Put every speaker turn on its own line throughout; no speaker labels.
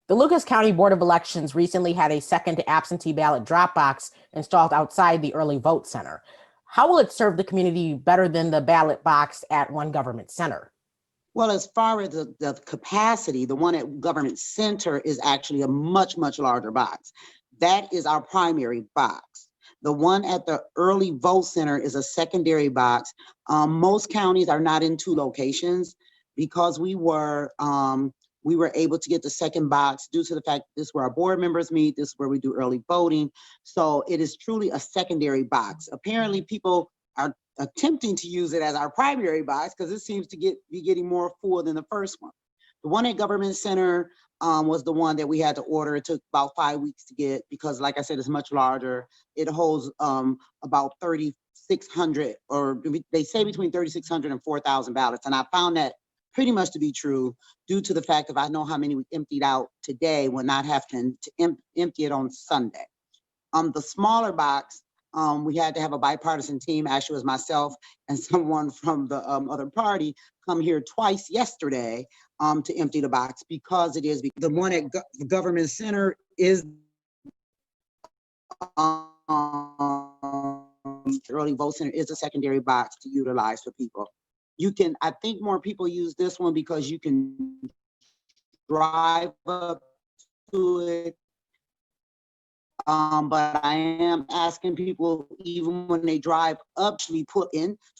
The Lucas County Board of Elections recently had a second absentee ballot dropbox installed outside the early vote center. How will it serve the community better than the ballot box at one government center?
Well, as far as the capacity, the one at Government Center is actually a much, much larger box. That is our primary box. The one at the early vote center is a secondary box. Most counties are not in two locations because we were able to get the second box due to the fact this is where our board members meet, this is where we do early voting. So it is truly a secondary box. Apparently people are attempting to use it as our primary box because it seems to be getting more full than the first one. The one at Government Center was the one that we had to order. It took about 5 weeks to get because, like I said, it's much larger. It holds about 3,600, or they say between 3,600 and 4,000 ballots. And I found that pretty much to be true due to the fact that I know how many we emptied out today when not having to empty it on Sunday. The smaller box, we had to have a bipartisan team. Actually, it was myself and someone from the other party come here twice yesterday to empty the box because it is the one at Government Center is early vote center is a secondary box to utilize for people. I think more people use this one because you can drive up to it. But I am asking people, even when they drive up, to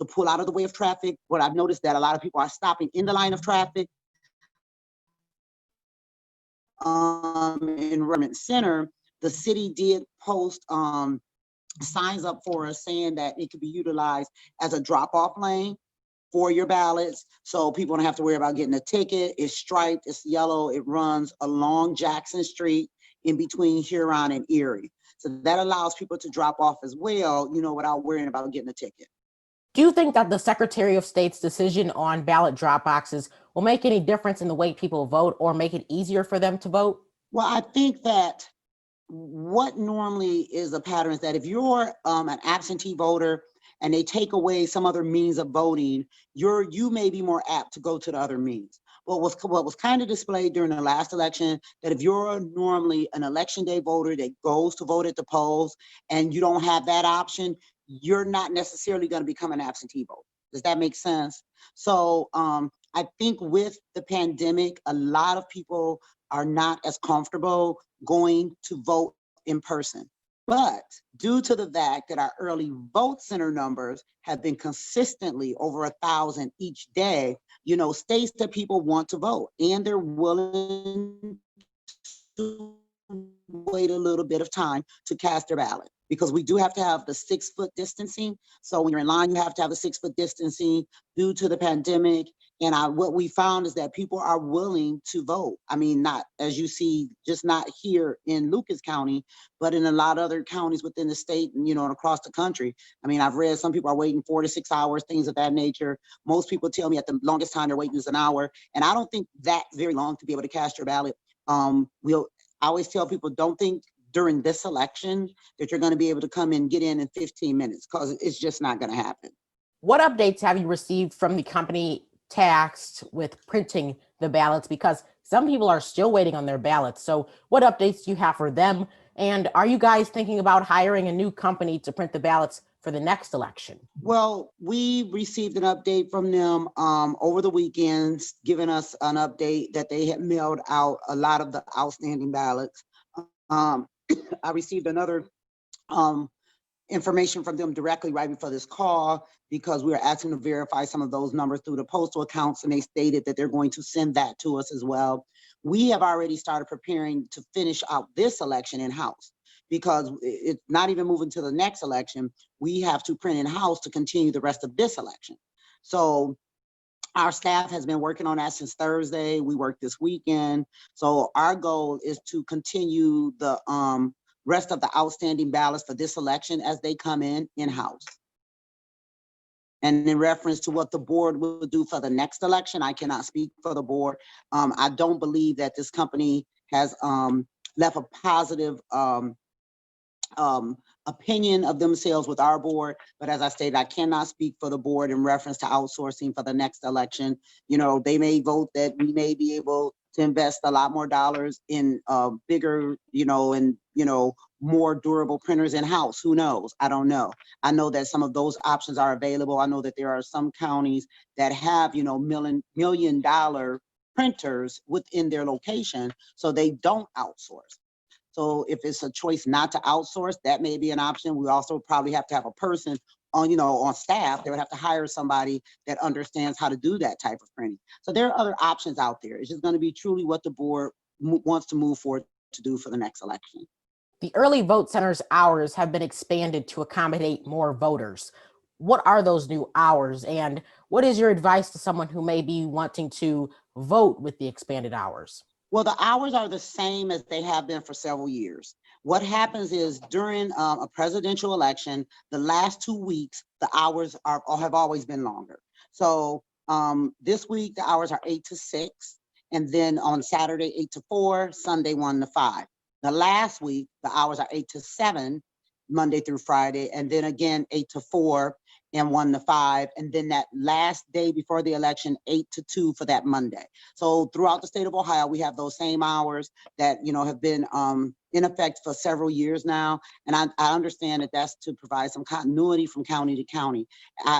pull out of the way of traffic. But I've noticed that a lot of people are stopping in the line of traffic. In Government Center, the city did post signs up for us saying that it could be utilized as a drop-off lane for your ballots, so people don't have to worry about getting a ticket. It's striped, it's yellow, it runs along Jackson Street in between Huron and Erie. So that allows people to drop off as well, without worrying about getting a ticket.
Do you think that the Secretary of State's decision on ballot drop boxes will make any difference in the way people vote or make it easier for them to vote?
Well, I think that what normally is a pattern is that if you're an absentee voter and they take away some other means of voting, you may be more apt to go to the other means. What was kind of displayed during the last election, that if you're normally an election day voter that goes to vote at the polls and you don't have that option, you're not necessarily going to become an absentee voter. Does that make sense? So I think with the pandemic, a lot of people are not as comfortable going to vote in person. But due to the fact that our early vote center numbers have been consistently over 1,000 each day, states that people want to vote and they're willing to wait a little bit of time to cast their ballot, because we do have to have the 6-foot distancing. So when you're in line, you have to have a 6-foot distancing due to the pandemic. And what we found is that people are willing to vote. I mean, not, as you see, just not here in Lucas County, but in a lot of other counties within the state and, and across the country. I mean, I've read some people are waiting 4 to 6 hours, things of that nature. Most people tell me at the longest time they're waiting is an hour. And I don't think that's very long to be able to cast your ballot. I always tell people, don't think during this election that you're going to be able to come and get in 15 minutes, because it's just not going to happen.
What updates have you received from the company tasked with printing the ballots? Because some people are still waiting on their ballots. So what updates do you have for them? And are you guys thinking about hiring a new company to print the ballots for the next election?
Well, we received an update from them over the weekends, giving us an update that they had mailed out a lot of the outstanding ballots. I received another information from them directly right before this call, because we were asking to verify some of those numbers through the postal accounts, and they stated that they're going to send that to us as well. We have already started preparing to finish out this election in-house, because it's not even moving to the next election. We have to print in-house to continue the rest of this election. So our staff has been working on that since Thursday. We worked this weekend. So our goal is to continue the rest of the outstanding ballots for this election as they come in-house. And in reference to what the board will do for the next election, I cannot speak for the board. I don't believe that this company has left a positive opinion of themselves with our board. But as I stated, I cannot speak for the board in reference to outsourcing for the next election. They may vote that we may be able to invest a lot more dollars in bigger, and more durable printers in house. Who knows? I don't know. I know that some of those options are available. I know that there are some counties that have, million dollar printers within their location, so they don't outsource. So if it's a choice not to outsource, that may be an option. We also probably have to have a person on staff. They would have to hire somebody that understands how to do that type of printing. So there are other options out there. It's just going to be truly what the board wants to move forward to do for the next election.
The early vote centers hours have been expanded to accommodate more voters. What are those new hours, and what is your advice to someone who may be wanting to vote with the expanded hours?
Well, the hours are the same as they have been for several years. What happens is during a presidential election, the last 2 weeks, the hours have always been longer. So this week, the hours are 8 to 6, and then on Saturday, 8 to 4, Sunday, 1 to 5. The last week, the hours are 8 to 7, Monday through Friday, and then again, 8 to 4 and 1 to 5, and then that last day before the election, 8 to 2 for that Monday. So throughout the state of Ohio, we have those same hours that have been in effect for several years now. And I understand that that's to provide some continuity from county to county.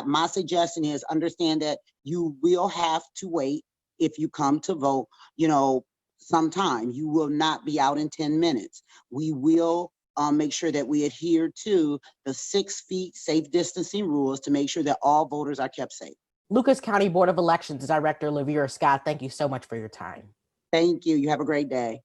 My suggestion is understand that you will have to wait if you come to vote, sometime. You will not be out in 10 minutes. We will make sure that we adhere to the 6 feet safe distancing rules to make sure that all voters are kept safe.
Lucas County Board of Elections Director LaVera Scott, thank you so much for your time.
Thank you. You have a great day.